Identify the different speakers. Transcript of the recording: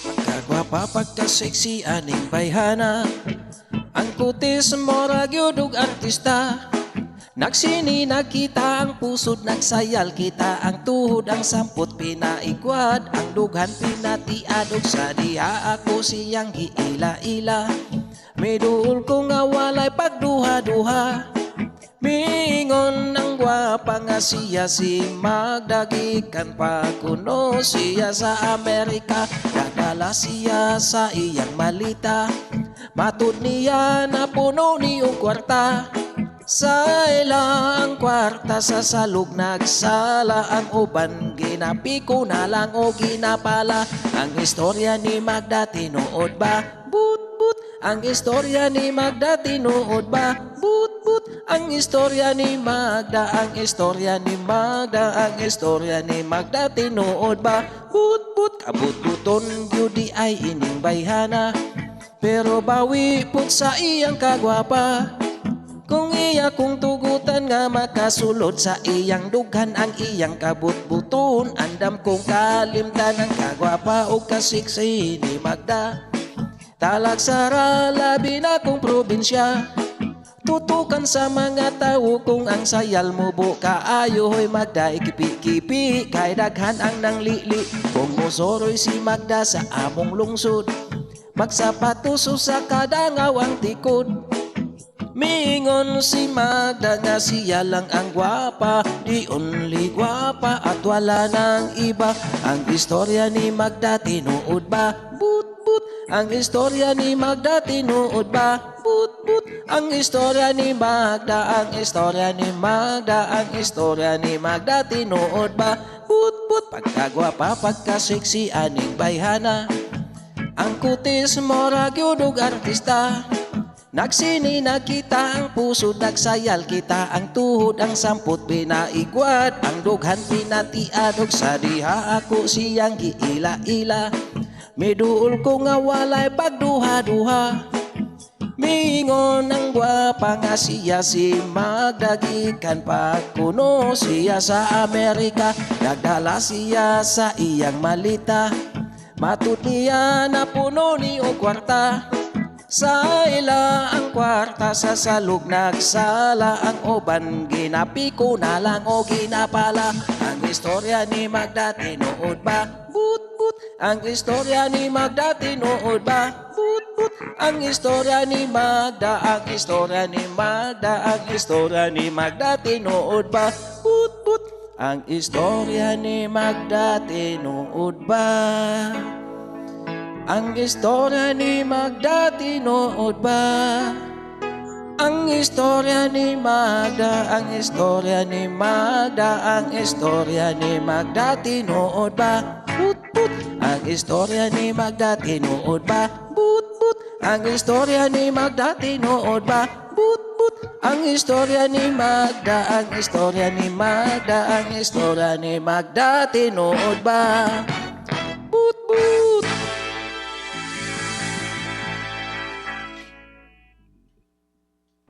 Speaker 1: Pagkagwapa pagka-sexy aning bayhana, ang kutis morag yudog artista. Nagsini nakita ang pusod, nagsayal kita ang tuhod, ang sampot pinaigwad, ang dughan pinatiadog sa diha ako siyang giila-ila. Miduol ko nga walay pagduha-duha, mingon ang gwapa nga siya si Magda, gikan pa kuno siya sa Amerika. Dadala siya sa iyang malita, matud niya na puno ni og kwarta. Sa ilang kwarta sa salog nagsala, ang uban ginapiko na lang o ginapala. Ang istorya ni Magda tinuod ba? But ang istorya ni Magda tinuod ba? But ang istorya ni Magda, ang istorya ni Magda, ang istorya ni Magda tinuod ba? But kabut-buton gyudi ay ining bayhana, pero bawi pud sa iyang kagwapa. Kung iya kung tugutan nga makasulod sa iyang dughan, ang iyang kabut-buton, andam kong kalimtan ang kagwapa o kasiksi ni Magda. Talagsara labi na kong probinsya, tutukan sa mga tao kung ang sayal mo buka ayoy Magda. Ikipi-kipi kay daghan ang nanglili, kung musoroy si Magda sa among lungsod, magsapatos sa kada ngawang tikod. Mingon si Magda nga siya lang ang gwapa, the only gwapa at wala nang iba. Ang istorya ni Magda tinuod ba? But ang istorya ni Magda tinuod ba? But ang istorya ni Magda, ang istorya ni Magda, ang istorya ni Magda tinuod ba? But pagkagwapa pagka-sexy aning bayhana, ang kutis morag yudog artista. Nagsini nakita ang pusod, nagsayal kita ang tuhod, ang sampot pinaigwad, ang dughan pinatiadog sa diha ako siyang giila-ila. Miduol ko nga walay pagduha-duha, mingon ang gwapa nga siya si Magda, gikan pa kuno siya sa Amerika. Nagdala siya sa iyang malita, matud niya na puno ni og kwarta. Sa ila ang kwarta sa salog nagsala, ang uban ginapiko na lang o ginapala. Ang istorya ni Magda tinuod ba? But ang istorya ni Magda tinuod ba? But ang istorya ni Magda, ang istorya ni Magda, ang istorya ni Magda tinuod ba? But ang istorya ni Magda tinuod ba? Ang istorya ni Magda tinuod ba? Ang istorya ni Magda, ang istorya ni Magda, ang istorya ni Magda tinuod ba? But ang istorya ni Magda tinuod ba? But ang istorya ni Magda tinuod ba? But ang istorya ni Magda, ang istorya ni Magda, ang istorya ni Magda tinuod ba?